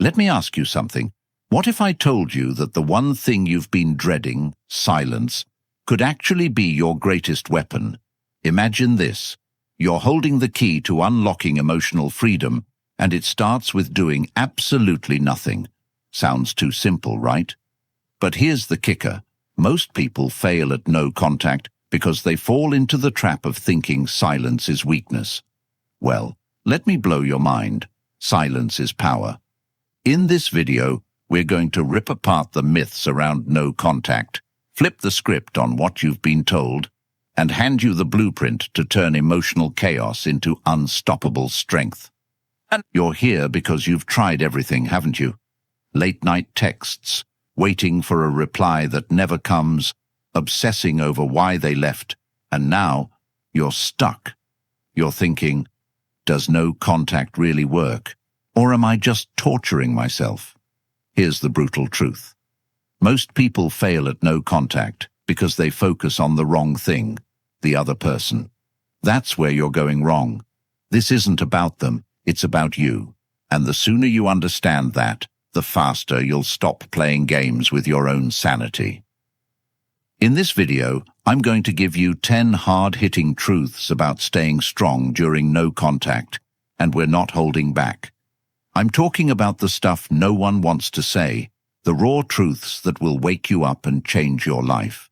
Let me ask you something. What if I told you that the one thing you've been dreading, silence, could actually be your greatest weapon? Imagine this. You're holding the key to unlocking emotional freedom, and it starts with doing absolutely nothing. Sounds too simple, right? But here's the kicker. Most people fail at no contact because they fall into the trap of thinking silence is weakness. Well, let me blow your mind. Silence is power. In this video, we're going to rip apart the myths around no contact, flip the script on what you've been told, and hand you the blueprint to turn emotional chaos into unstoppable strength. And you're here because you've tried everything, haven't you? Late-night texts, waiting for a reply that never comes, obsessing over why they left, and now you're stuck. You're thinking, does no contact really work? Or am I just torturing myself? Here's the brutal truth. Most people fail at no contact because they focus on the wrong thing, the other person. That's where you're going wrong. This isn't about them, it's about you. And the sooner you understand that, the faster you'll stop playing games with your own sanity. In this video, I'm going to give you 10 hard-hitting truths about staying strong during no contact, and we're not holding back. I'm talking about the stuff no one wants to say, the raw truths that will wake you up and change your life.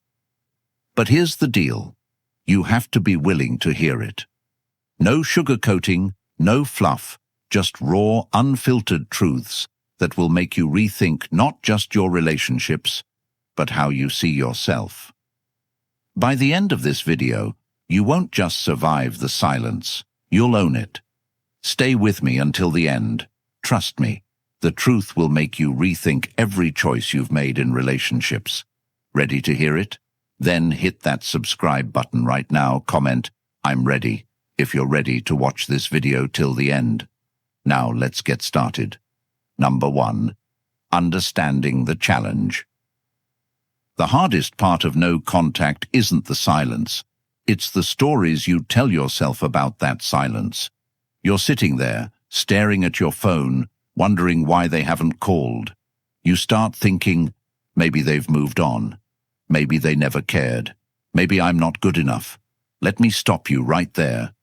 But here's the deal. You have to be willing to hear it. No sugarcoating, no fluff, just raw, unfiltered truths that will make you rethink not just your relationships, but how you see yourself. By the end of this video, you won't just survive the silence, you'll own it. Stay with me until the end. Trust me, the truth will make you rethink every choice you've made in relationships. Ready to hear it? Then hit that subscribe button right now, comment, "I'm ready," if you're ready to watch this video till the end. Now let's get started. Number 1. Understanding the challenge. The hardest part of no contact isn't the silence. It's the stories you tell yourself about that silence. You're sitting there, staring at your phone, wondering why they haven't called. You start thinking, maybe they've moved on. Maybe they never cared. Maybe I'm not good enough. Let me stop you right there.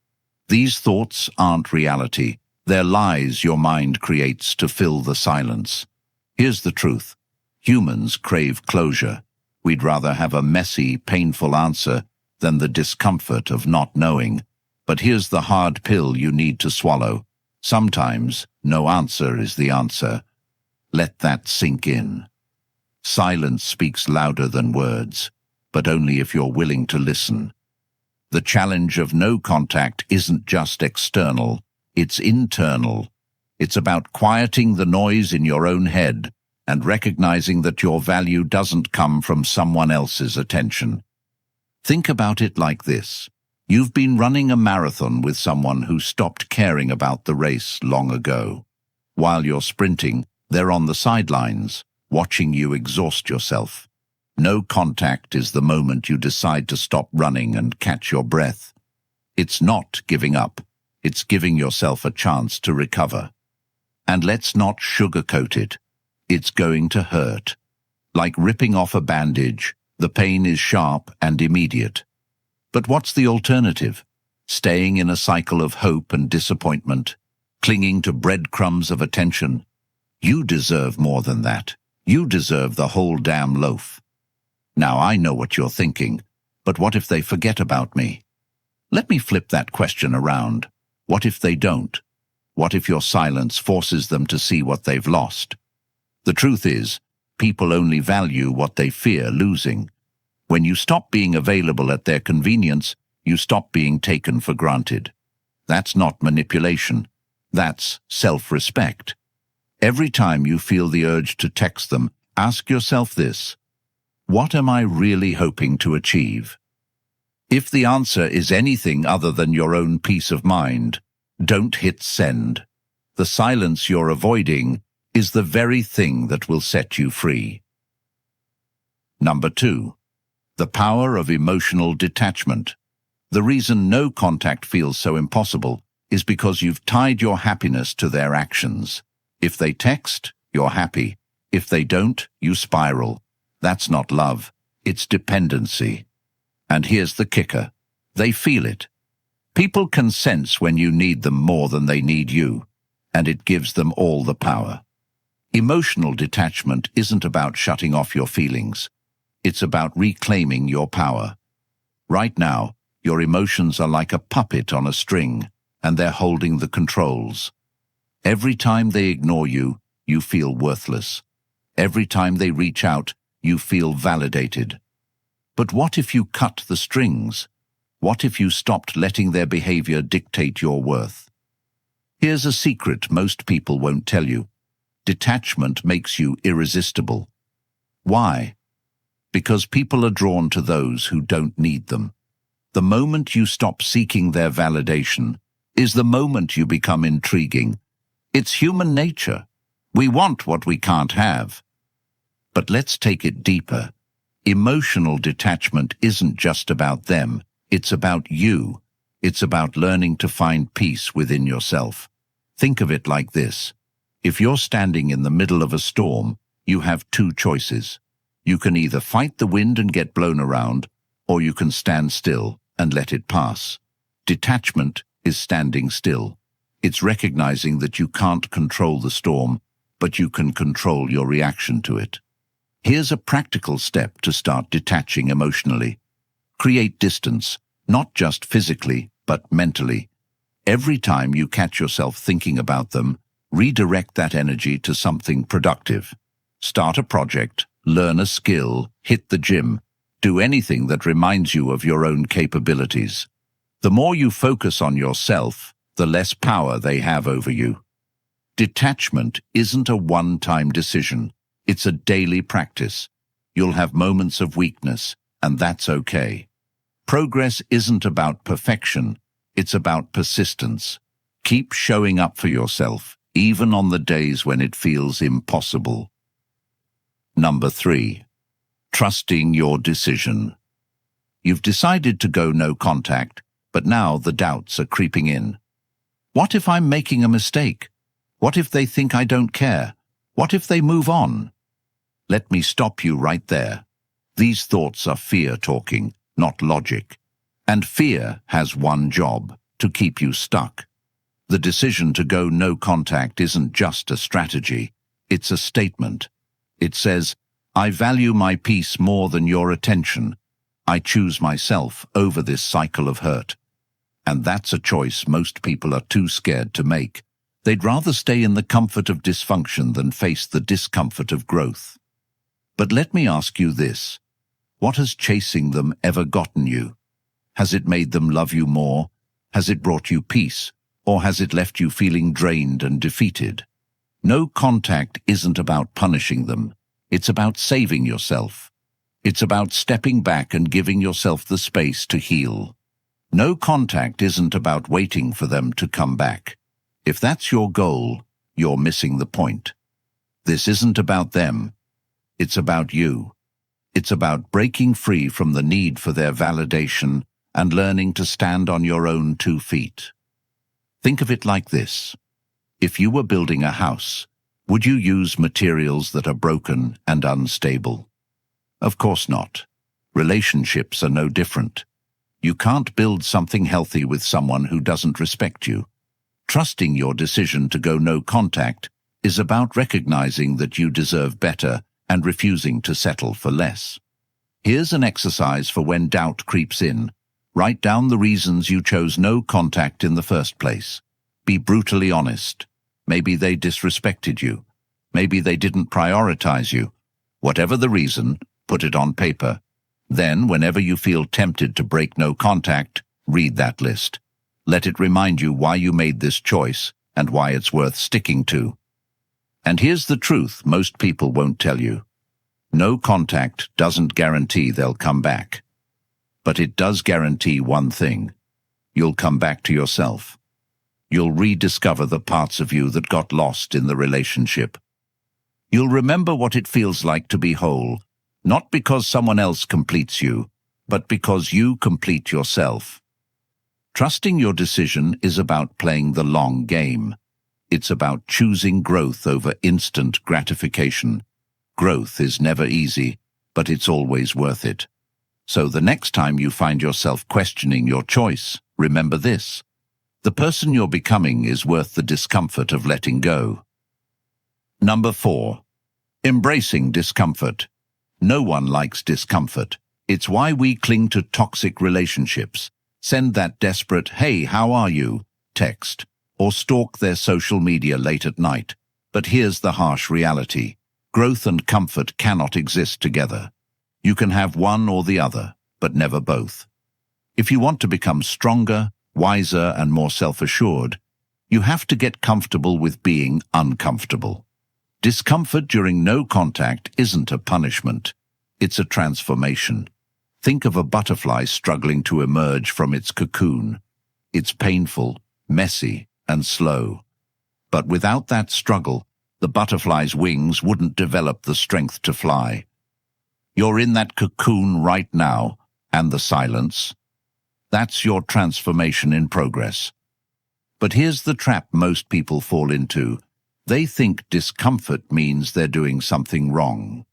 These thoughts aren't reality. They're lies your mind creates to fill the silence. Here's the truth. Humans crave closure. We'd rather have a messy, painful answer than the discomfort of not knowing. But here's the hard pill you need to swallow. Sometimes no answer is the answer. Let that sink in. Silence speaks louder than words, but only if you're willing to listen. The challenge of no contact isn't just external, it's internal. It's about quieting the noise in your own head and recognizing that your value doesn't come from someone else's attention. Think about it like this. You've been running a marathon with someone who stopped caring about the race long ago. While you're sprinting, they're on the sidelines, watching you exhaust yourself. No contact is the moment you decide to stop running and catch your breath. It's not giving up. It's giving yourself a chance to recover. And let's not sugarcoat it. It's going to hurt. Like ripping off a bandage, the pain is sharp and immediate. But what's the alternative? Staying in a cycle of hope and disappointment, clinging to breadcrumbs of attention? You deserve more than that. You deserve the whole damn loaf. Now I know what you're thinking, but what if they forget about me? Let me flip that question around. What if they don't? What if your silence forces them to see what they've lost? The truth is, people only value what they fear losing. When you stop being available at their convenience, you stop being taken for granted. That's not manipulation. That's self-respect. Every time you feel the urge to text them, ask yourself this: what am I really hoping to achieve? If the answer is anything other than your own peace of mind, don't hit send. The silence you're avoiding is the very thing that will set you free. Number 2. The power of emotional detachment. The reason no contact feels so impossible is because you've tied your happiness to their actions. If they text, you're happy. If they don't, you spiral. That's not love, it's dependency. And here's the kicker. They feel it. People can sense when you need them more than they need you, and it gives them all the power. Emotional detachment isn't about shutting off your feelings. It's about reclaiming your power. Right now, your emotions are like a puppet on a string, and they're holding the controls. Every time they ignore you, you feel worthless. Every time they reach out, you feel validated. But what if you cut the strings? What if you stopped letting their behavior dictate your worth? Here's a secret most people won't tell you. Detachment makes you irresistible. Why? Because people are drawn to those who don't need them. The moment you stop seeking their validation is the moment you become intriguing. It's human nature. We want what we can't have. But let's take it deeper. Emotional detachment isn't just about them. It's about you. It's about learning to find peace within yourself. Think of it like this. If you're standing in the middle of a storm, you have two choices. You can either fight the wind and get blown around, or you can stand still and let it pass. Detachment is standing still. It's recognizing that you can't control the storm, but you can control your reaction to it. Here's a practical step to start detaching emotionally. Create distance, not just physically, but mentally. Every time you catch yourself thinking about them, redirect that energy to something productive. Start a project, learn a skill, hit the gym. Do anything that reminds you of your own capabilities. The more you focus on yourself, the less power they have over you. Detachment isn't a one-time decision. It's a daily practice. You'll have moments of weakness, and that's okay. Progress isn't about perfection. It's about persistence. Keep showing up for yourself, even on the days when it feels impossible. Number 3. Trusting your decision. You've decided to go no contact, but now the doubts are creeping in. What if I'm making a mistake? What if they think I don't care? What if they move on? Let me stop you right there. These thoughts are fear talking, not logic. And fear has one job, to keep you stuck. The decision to go no contact isn't just a strategy, it's a statement. It says, I value my peace more than your attention. I choose myself over this cycle of hurt. And that's a choice most people are too scared to make. They'd rather stay in the comfort of dysfunction than face the discomfort of growth. But let me ask you this. What has chasing them ever gotten you? Has it made them love you more? Has it brought you peace? Or has it left you feeling drained and defeated? No contact isn't about punishing them. It's about saving yourself. It's about stepping back and giving yourself the space to heal. No contact isn't about waiting for them to come back. If that's your goal, you're missing the point. This isn't about them. It's about you. It's about breaking free from the need for their validation and learning to stand on your own 2 feet. Think of it like this. If you were building a house, would you use materials that are broken and unstable? Of course not. Relationships are no different. You can't build something healthy with someone who doesn't respect you. Trusting your decision to go no contact is about recognizing that you deserve better and refusing to settle for less. Here's an exercise for when doubt creeps in. Write down the reasons you chose no contact in the first place. Be brutally honest. Maybe they disrespected you. Maybe they didn't prioritize you. Whatever the reason, put it on paper. Then, whenever you feel tempted to break no contact, read that list. Let it remind you why you made this choice and why it's worth sticking to. And here's the truth most people won't tell you. No contact doesn't guarantee they'll come back. But it does guarantee one thing. You'll come back to yourself. You'll rediscover the parts of you that got lost in the relationship. You'll remember what it feels like to be whole, not because someone else completes you, but because you complete yourself. Trusting your decision is about playing the long game. It's about choosing growth over instant gratification. Growth is never easy, but it's always worth it. So the next time you find yourself questioning your choice, remember this: the person you're becoming is worth the discomfort of letting go. Number 4. Embracing discomfort. No one likes discomfort. It's why we cling to toxic relationships, send that desperate "Hey, how are you?" text, or stalk their social media late at night. But here's the harsh reality: growth and comfort cannot exist together. You can have one or the other, but never both. If you want to become stronger, wiser, and more self-assured, you have to get comfortable with being uncomfortable. Discomfort during no contact isn't a punishment. It's a transformation. Think of a butterfly struggling to emerge from its cocoon. It's painful, messy, and slow. But without that struggle, the butterfly's wings wouldn't develop the strength to fly. You're in that cocoon right now, and the silence. That's your transformation in progress. But here's the trap most people fall into. They think discomfort means they're doing something wrong.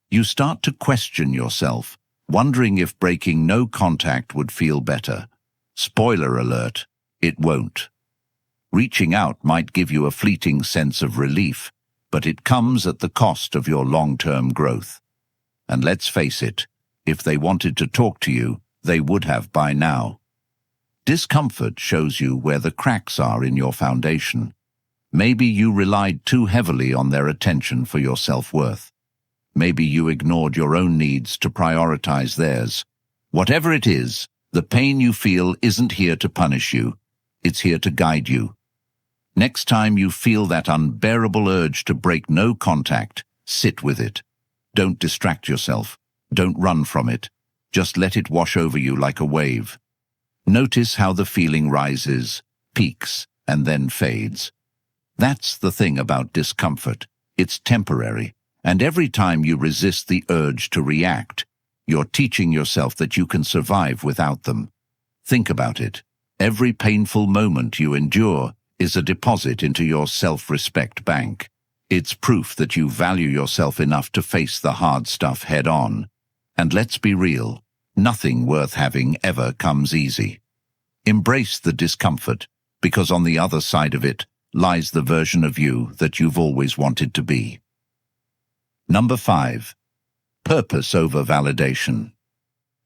You start to question yourself, wondering if breaking no contact would feel better. Spoiler alert, it won't. Reaching out might give you a fleeting sense of relief, but it comes at the cost of your long-term growth. And let's face it, if they wanted to talk to you, they would have by now. Discomfort shows you where the cracks are in your foundation. Maybe you relied too heavily on their attention for your self-worth. Maybe you ignored your own needs to prioritize theirs. Whatever it is, the pain you feel isn't here to punish you. It's here to guide you. Next time you feel that unbearable urge to break no contact, sit with it. Don't distract yourself. Don't run from it. Just let it wash over you like a wave. Notice how the feeling rises, peaks, and then fades. That's the thing about discomfort. It's temporary, and every time you resist the urge to react, you're teaching yourself that you can survive without them. Think about it. Every painful moment you endure is a deposit into your self-respect bank. It's proof that you value yourself enough to face the hard stuff head-on. And let's be real, nothing worth having ever comes easy. Embrace the discomfort, because on the other side of it lies the version of you that you've always wanted to be. Number 5. Purpose over validation.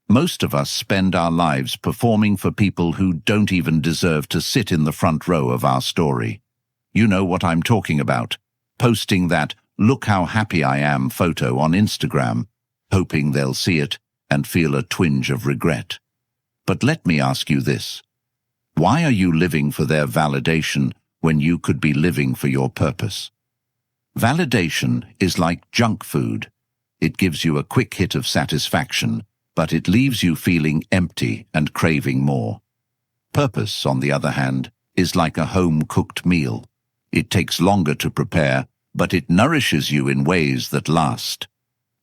Most of us spend our lives performing for people who don't even deserve to sit in the front row of our story. You know what I'm talking about. Posting that "look how happy I am" photo on Instagram, hoping they'll see it and feel a twinge of regret. But let me ask you this. Why are you living for their validation when you could be living for your purpose? Validation is like junk food. It gives you a quick hit of satisfaction, but it leaves you feeling empty and craving more. Purpose, on the other hand, is like a home-cooked meal. It takes longer to prepare, but it nourishes you in ways that last.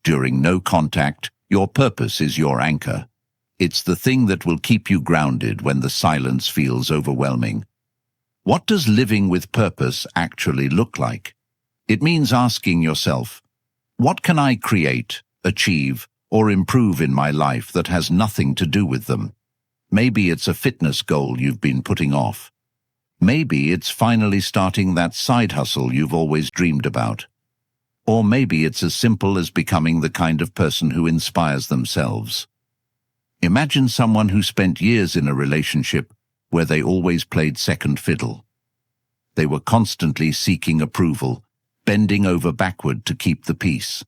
During no contact, your purpose is your anchor. It's the thing that will keep you grounded when the silence feels overwhelming. What does living with purpose actually look like? It means asking yourself, what can I create, achieve, or improve in my life that has nothing to do with them? Maybe it's a fitness goal you've been putting off. Maybe it's finally starting that side hustle you've always dreamed about. Or maybe it's as simple as becoming the kind of person who inspires themselves. Imagine someone who spent years in a relationship where they always played second fiddle. They were constantly seeking approval, bending over backward to keep the peace.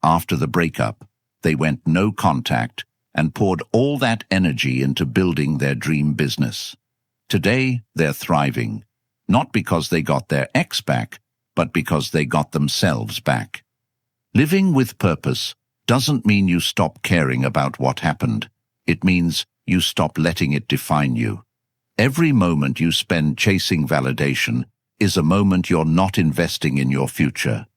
After the breakup, they went no contact and poured all that energy into building their dream business. Today, they're thriving, not because they got their ex back, but because they got themselves back. Living with purpose doesn't mean you stop caring about what happened. It means you stop letting it define you. Every moment you spend chasing validation is a moment you're not investing in your future.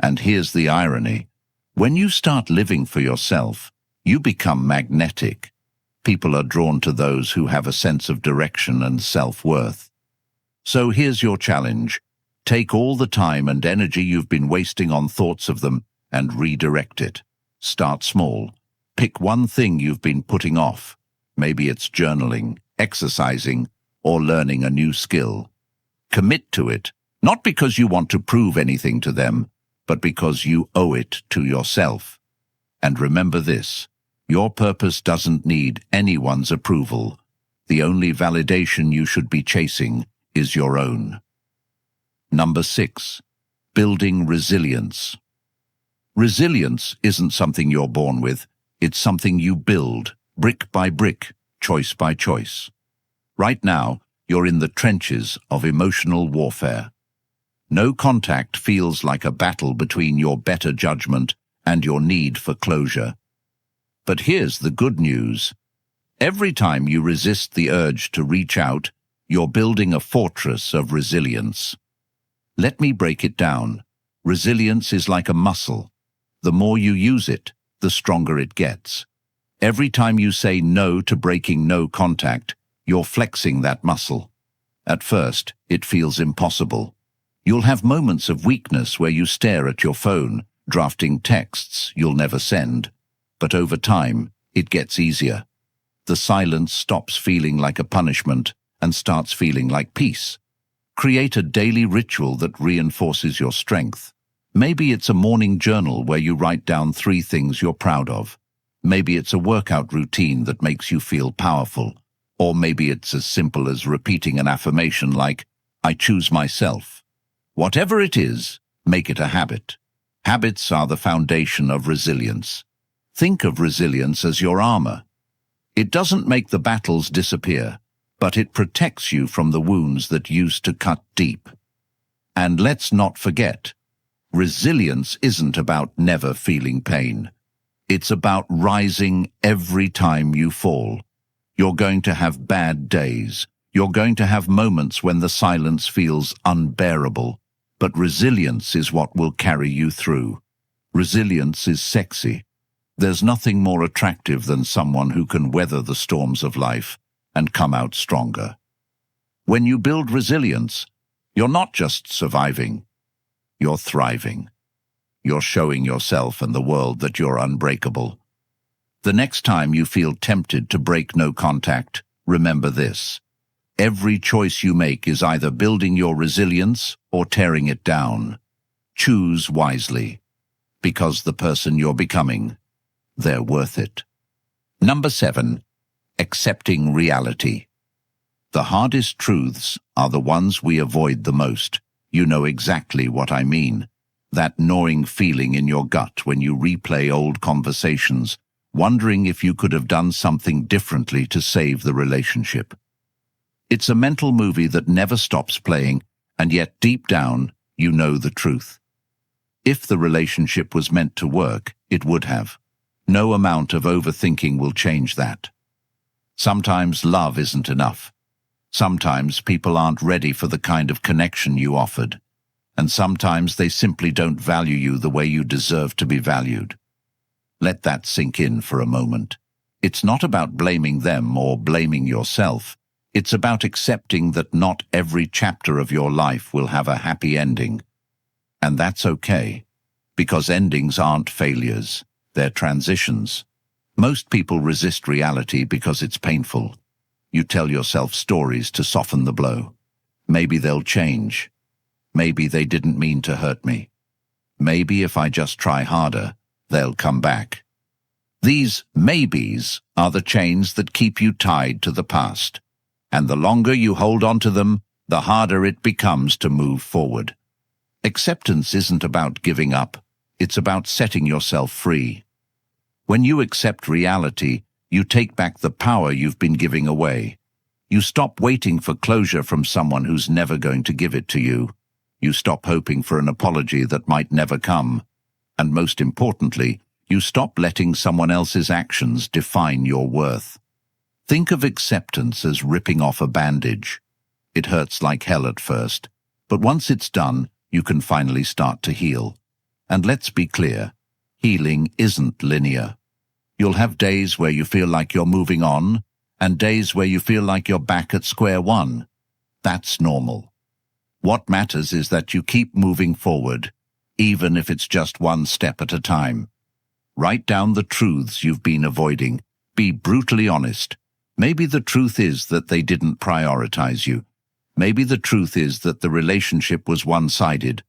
And here's the irony. When you start living for yourself, you become magnetic. People are drawn to those who have a sense of direction and self-worth. So here's your challenge. Take all the time and energy you've been wasting on thoughts of them and redirect it. Start small. Pick one thing you've been putting off. Maybe it's journaling, exercising, or learning a new skill. Commit to it, not because you want to prove anything to them, but because you owe it to yourself. And remember this, your purpose doesn't need anyone's approval. The only validation you should be chasing is your own. Number 6, building resilience. Resilience isn't something you're born with, it's something you build, brick by brick, choice by choice. Right now, you're in the trenches of emotional warfare. No contact feels like a battle between your better judgment and your need for closure. But here's the good news. Every time you resist the urge to reach out, you're building a fortress of resilience. Let me break it down. Resilience is like a muscle. The more you use it, the stronger it gets. Every time you say no to breaking no contact, you're flexing that muscle. At first, it feels impossible. You'll have moments of weakness where you stare at your phone, drafting texts you'll never send. But over time, it gets easier. The silence stops feeling like a punishment and starts feeling like peace. Create a daily ritual that reinforces your strength. Maybe it's a morning journal where you write down 3 things you're proud of. Maybe it's a workout routine that makes you feel powerful. Or maybe it's as simple as repeating an affirmation like, I choose myself. Whatever it is, make it a habit. Habits are the foundation of resilience. Think of resilience as your armor. It doesn't make the battles disappear, but it protects you from the wounds that used to cut deep. And let's not forget, resilience isn't about never feeling pain. It's about rising every time you fall. You're going to have bad days. You're going to have moments when the silence feels unbearable. But resilience is what will carry you through. Resilience is sexy. There's nothing more attractive than someone who can weather the storms of life and come out stronger. When you build resilience, you're not just surviving. You're thriving. You're showing yourself and the world that you're unbreakable. The next time you feel tempted to break no contact, remember this. Every choice you make is either building your resilience or tearing it down. Choose wisely, because the person you're becoming, they're worth it. Number 7, accepting reality. The hardest truths are the ones we avoid the most. You know exactly what I mean. That gnawing feeling in your gut when you replay old conversations, wondering if you could have done something differently to save the relationship. It's a mental movie that never stops playing, and yet deep down, you know the truth. If the relationship was meant to work, it would have. No amount of overthinking will change that. Sometimes love isn't enough. Sometimes people aren't ready for the kind of connection you offered. And sometimes they simply don't value you the way you deserve to be valued. Let that sink in for a moment. It's not about blaming them or blaming yourself. It's about accepting that not every chapter of your life will have a happy ending. And that's okay, because endings aren't failures, they're transitions. Most people resist reality because it's painful. You tell yourself stories to soften the blow. Maybe they'll change. Maybe they didn't mean to hurt me. Maybe if I just try harder, they'll come back. These maybes are the chains that keep you tied to the past. And the longer you hold on to them, the harder it becomes to move forward. Acceptance isn't about giving up. It's about setting yourself free. When you accept reality, you take back the power you've been giving away. You stop waiting for closure from someone who's never going to give it to you. You stop hoping for an apology that might never come. And most importantly, you stop letting someone else's actions define your worth. Think of acceptance as ripping off a bandage. It hurts like hell at first, but once it's done, you can finally start to heal. And let's be clear, healing isn't linear. You'll have days where you feel like you're moving on, and days where you feel like you're back at square one. That's normal. What matters is that you keep moving forward, even if it's just one step at a time. Write down the truths you've been avoiding. Be brutally honest. Maybe the truth is that they didn't prioritize you. Maybe the truth is that the relationship was one-sided.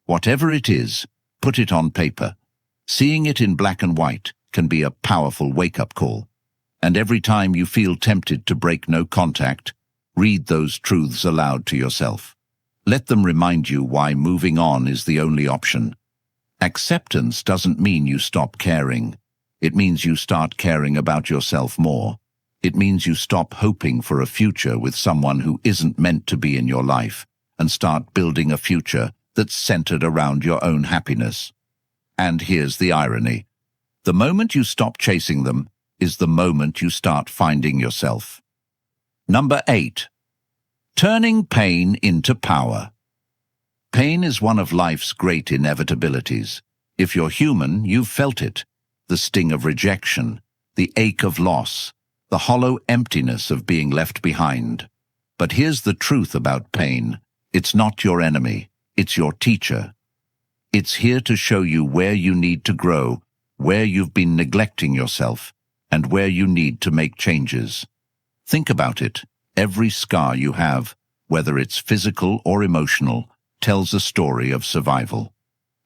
Whatever it is, put it on paper. Seeing it in black and white can be a powerful wake-up call. And every time you feel tempted to break no contact, read those truths aloud to yourself. Let them remind you why moving on is the only option. Acceptance doesn't mean you stop caring. It means you start caring about yourself more. It means you stop hoping for a future with someone who isn't meant to be in your life and start building a future that's centered around your own happiness. And here's the irony. The moment you stop chasing them is the moment you start finding yourself. Number 8. Turning pain into power. Pain is one of life's great inevitabilities. If you're human, you've felt it. The sting of rejection, the ache of loss, the hollow emptiness of being left behind. But here's the truth about pain. It's not your enemy. It's your teacher. It's here to show you where you need to grow, where you've been neglecting yourself, and where you need to make changes. Think about it. Every scar you have, whether it's physical or emotional, tells a story of survival.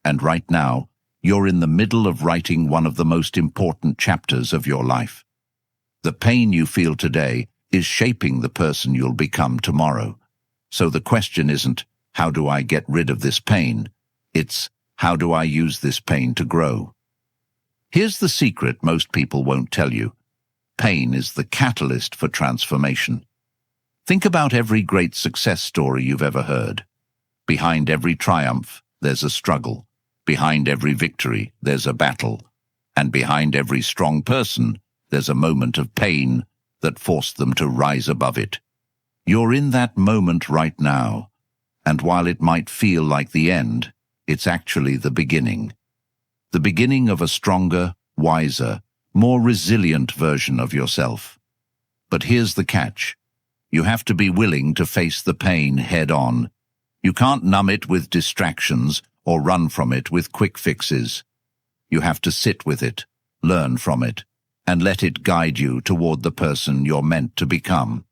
And right now, you're in the middle of writing one of the most important chapters of your life. The pain you feel today is shaping the person you'll become tomorrow. So the question isn't, how do I get rid of this pain? It's, how do I use this pain to grow? Here's the secret most people won't tell you. Pain is the catalyst for transformation. Think about every great success story you've ever heard. Behind every triumph, there's a struggle. Behind every victory, there's a battle. And behind every strong person, there's a moment of pain that forced them to rise above it. You're in that moment right now, and while it might feel like the end, it's actually the beginning. The beginning of a stronger, wiser, more resilient version of yourself. But here's the catch. You have to be willing to face the pain head-on. You can't numb it with distractions or run from it with quick fixes. You have to sit with it, learn from it, and let it guide you toward the person you're meant to become.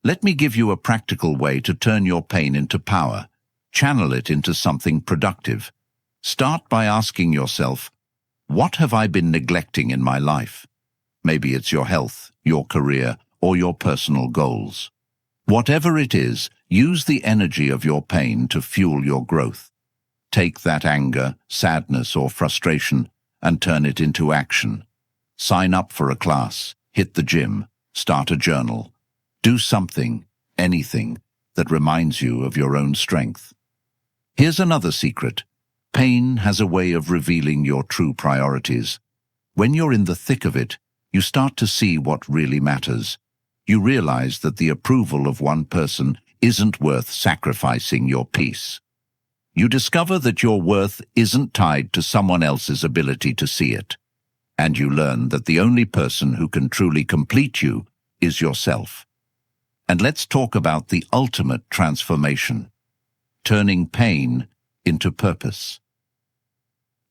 Let me give you a practical way to turn your pain into power. Channel it into something productive. Start by asking yourself, what have I been neglecting in my life? Maybe it's your health, your career, or your personal goals. Whatever it is, use the energy of your pain to fuel your growth. Take that anger, sadness, or frustration and turn it into action. Sign up for a class, hit the gym, start a journal. Do something, anything, that reminds you of your own strength. Here's another secret. Pain has a way of revealing your true priorities. When you're in the thick of it, you start to see what really matters. You realize that the approval of one person isn't worth sacrificing your peace. You discover that your worth isn't tied to someone else's ability to see it. And you learn that the only person who can truly complete you is yourself. And let's talk about the ultimate transformation. Turning pain into purpose.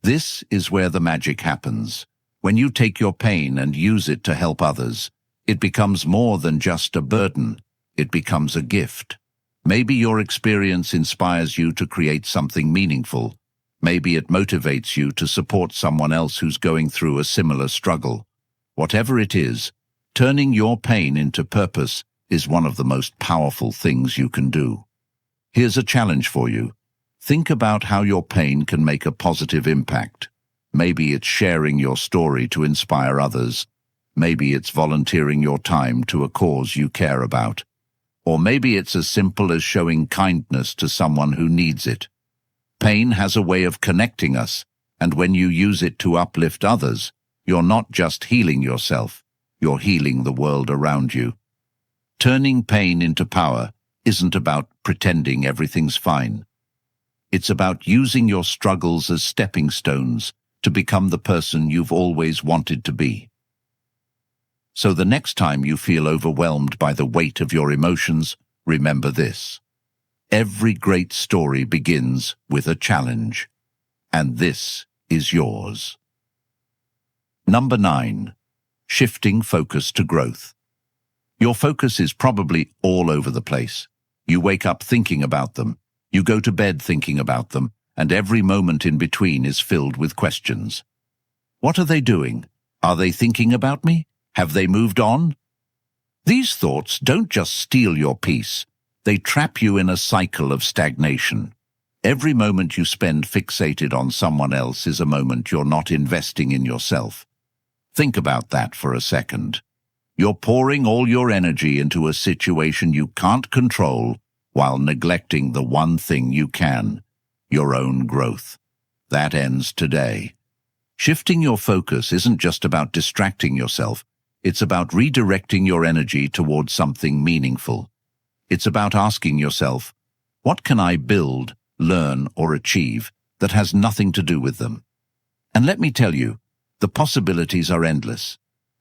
This is where the magic happens. When you take your pain and use it to help others, it becomes more than just a burden. It becomes a gift. Maybe your experience inspires you to create something meaningful. Maybe it motivates you to support someone else who's going through a similar struggle. Whatever it is, turning your pain into purpose is one of the most powerful things you can do. Here's a challenge for you. Think about how your pain can make a positive impact. Maybe it's sharing your story to inspire others. Maybe it's volunteering your time to a cause you care about. Or maybe it's as simple as showing kindness to someone who needs it. Pain has a way of connecting us, and when you use it to uplift others, you're not just healing yourself, you're healing the world around you. Turning pain into power isn't about pretending everything's fine. It's about using your struggles as stepping stones to become the person you've always wanted to be. So the next time you feel overwhelmed by the weight of your emotions, remember this. Every great story begins with a challenge, and this is yours. Number 9. Shifting focus to growth. Your focus is probably all over the place. You wake up thinking about them, you go to bed thinking about them, and every moment in between is filled with questions. What are they doing? Are they thinking about me? Have they moved on? These thoughts don't just steal your peace, they trap you in a cycle of stagnation. Every moment you spend fixated on someone else is a moment you're not investing in yourself. Think about that for a second. You're pouring all your energy into a situation you can't control while neglecting the one thing you can, your own growth. That ends today. Shifting your focus isn't just about distracting yourself, it's about redirecting your energy towards something meaningful. It's about asking yourself, what can I build, learn, or achieve that has nothing to do with them? And let me tell you, the possibilities are endless.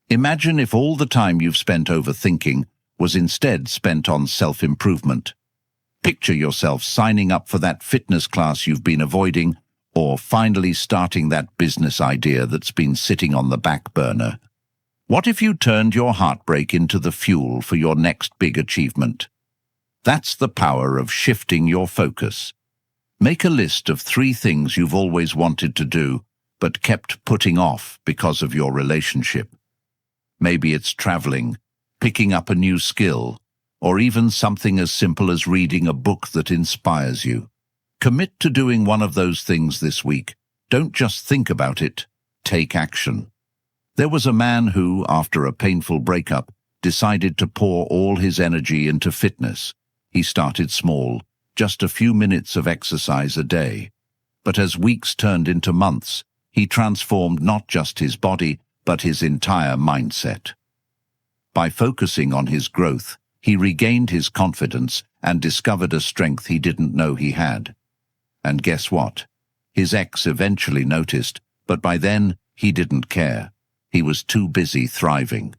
Imagine if all the time you've spent overthinking was instead spent on self-improvement. Picture yourself signing up for that fitness class you've been avoiding, or finally starting that business idea that's been sitting on the back burner. What if you turned your heartbreak into the fuel for your next big achievement? That's the power of shifting your focus. Make a list of 3 things you've always wanted to do, but kept putting off because of your relationship. Maybe it's traveling, picking up a new skill, or even something as simple as reading a book that inspires you. Commit to doing one of those things this week. Don't just think about it, take action. There was a man who, after a painful breakup, decided to pour all his energy into fitness. He started small, just a few minutes of exercise a day. But as weeks turned into months, he transformed not just his body, but his entire mindset. By focusing on his growth, he regained his confidence and discovered a strength he didn't know he had. And guess what? His ex eventually noticed, but by then he didn't care. He was too busy thriving.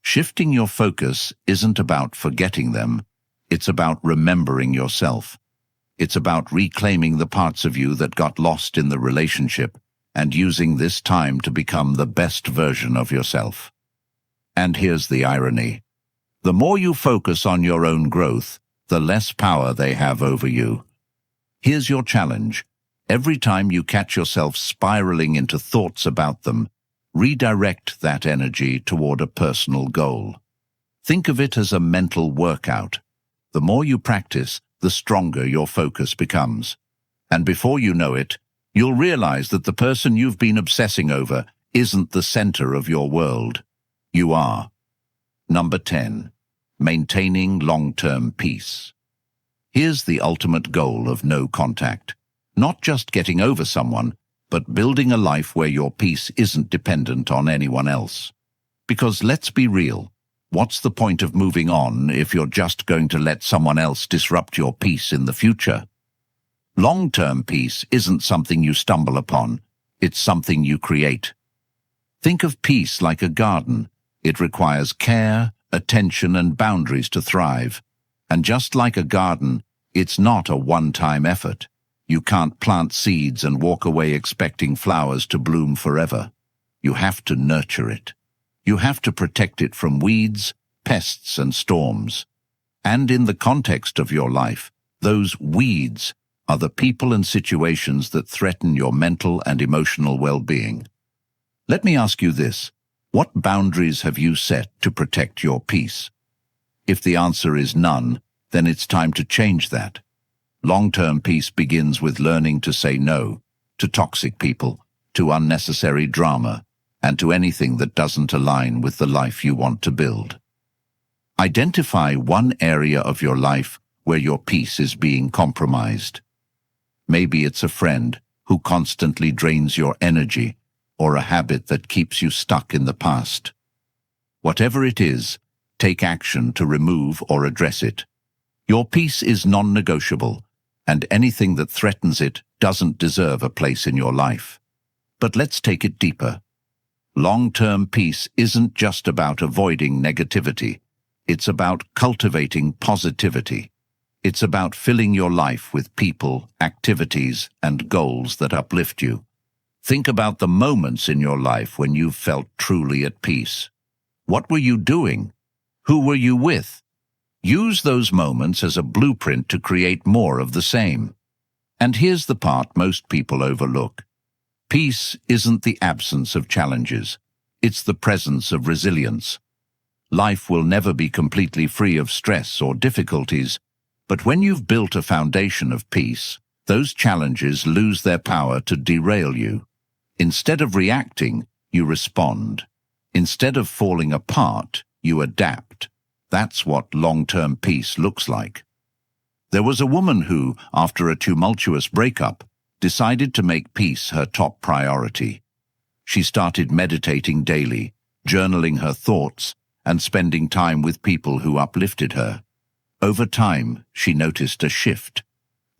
Shifting your focus isn't about forgetting them, it's about remembering yourself. It's about reclaiming the parts of you that got lost in the relationship and using this time to become the best version of yourself. And here's the irony. The more you focus on your own growth, the less power they have over you. Here's your challenge. Every time you catch yourself spiraling into thoughts about them, redirect that energy toward a personal goal. Think of it as a mental workout. The more you practice, the stronger your focus becomes. And before you know it, you'll realize that the person you've been obsessing over isn't the center of your world. You are. Number 10. Maintaining long-term peace. Here's the ultimate goal of no contact. Not just getting over someone, but building a life where your peace isn't dependent on anyone else. Because let's be real, what's the point of moving on if you're just going to let someone else disrupt your peace in the future? Long-term peace isn't something you stumble upon, it's something you create. Think of peace like a garden. It requires care, attention, and boundaries to thrive. And just like a garden, it's not a one-time effort. You can't plant seeds and walk away expecting flowers to bloom forever. You have to nurture it. You have to protect it from weeds, pests, and storms. And in the context of your life, those weeds are the people and situations that threaten your mental and emotional well-being. Let me ask you this. What boundaries have you set to protect your peace? If the answer is none, then it's time to change that. Long-term peace begins with learning to say no to toxic people, to unnecessary drama, and to anything that doesn't align with the life you want to build. Identify one area of your life where your peace is being compromised. Maybe it's a friend who constantly drains your energy, or a habit that keeps you stuck in the past. Whatever it is, take action to remove or address it. Your peace is non-negotiable, and anything that threatens it doesn't deserve a place in your life. But let's take it deeper. Long-term peace isn't just about avoiding negativity. It's about cultivating positivity. It's about filling your life with people, activities, and goals that uplift you. Think about the moments in your life when you've felt truly at peace. What were you doing? Who were you with? Use those moments as a blueprint to create more of the same. And here's the part most people overlook. Peace isn't the absence of challenges. It's the presence of resilience. Life will never be completely free of stress or difficulties, but when you've built a foundation of peace, those challenges lose their power to derail you. Instead of reacting, you respond. Instead of falling apart, you adapt. That's what long-term peace looks like. There was a woman who, after a tumultuous breakup, decided to make peace her top priority. She started meditating daily, journaling her thoughts, and spending time with people who uplifted her. Over time, she noticed a shift.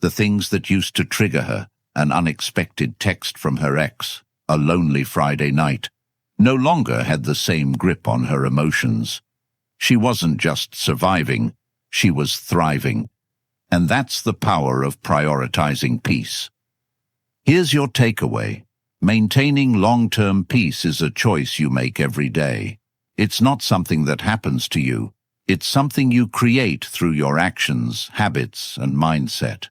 The things that used to trigger her, an unexpected text from her ex, a lonely Friday night, no longer had the same grip on her emotions. She wasn't just surviving, she was thriving. And that's the power of prioritizing peace. Here's your takeaway. Maintaining long-term peace is a choice you make every day. It's not something that happens to you. It's something you create through your actions, habits, and mindset.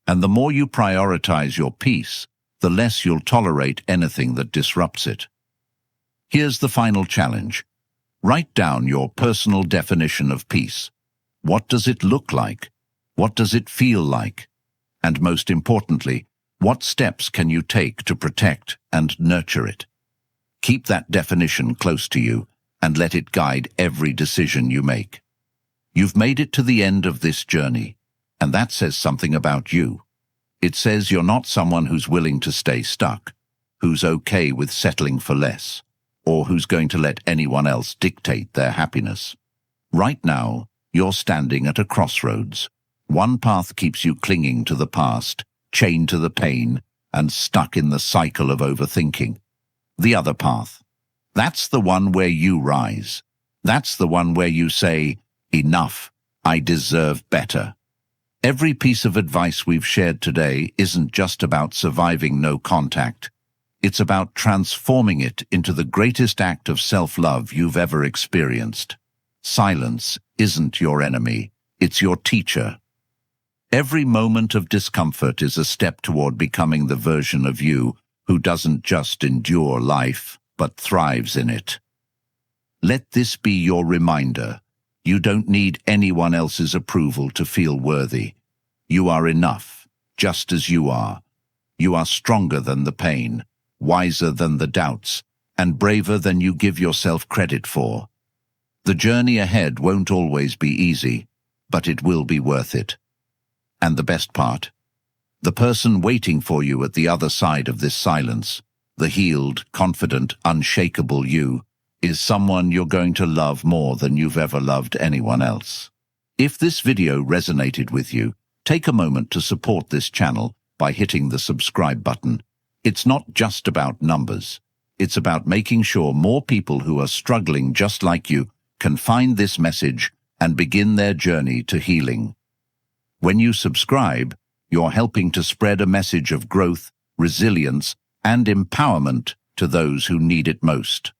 And the more you prioritize your peace, the less you'll tolerate anything that disrupts it. Here's the final challenge. Write down your personal definition of peace. What does it look like? What does it feel like? And most importantly, what steps can you take to protect and nurture it? Keep that definition close to you and let it guide every decision you make. You've made it to the end of this journey, and that says something about you. It says you're not someone who's willing to stay stuck, who's okay with settling for less, or who's going to let anyone else dictate their happiness. Right now, you're standing at a crossroads. One path keeps you clinging to the past, chained to the pain, and stuck in the cycle of overthinking. The other path, that's the one where you rise. That's the one where you say, enough, I deserve better. Every piece of advice we've shared today isn't just about surviving no contact. It's about transforming it into the greatest act of self-love you've ever experienced. Silence isn't your enemy, it's your teacher. Every moment of discomfort is a step toward becoming the version of you who doesn't just endure life, but thrives in it. Let this be your reminder. You don't need anyone else's approval to feel worthy. You are enough, just as you are. You are stronger than the pain, wiser than the doubts, and braver than you give yourself credit for. The journey ahead won't always be easy, but it will be worth it. And the best part, the person waiting for you at the other side of this silence, the healed, confident, unshakable you, is someone you're going to love more than you've ever loved anyone else. If this video resonated with you, take a moment to support this channel by hitting the subscribe button. It's not just about numbers. It's about making sure more people who are struggling just like you can find this message and begin their journey to healing. When you subscribe, you're helping to spread a message of growth, resilience, and empowerment to those who need it most.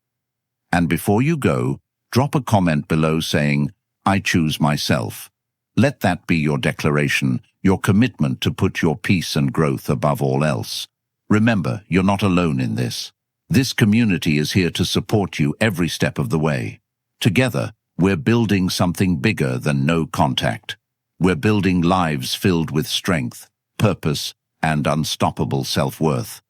And before you go, drop a comment below saying, I choose myself. Let that be your declaration, your commitment to put your peace and growth above all else. Remember, you're not alone in this. This community is here to support you every step of the way. Together, we're building something bigger than no contact. We're building lives filled with strength, purpose, and unstoppable self-worth.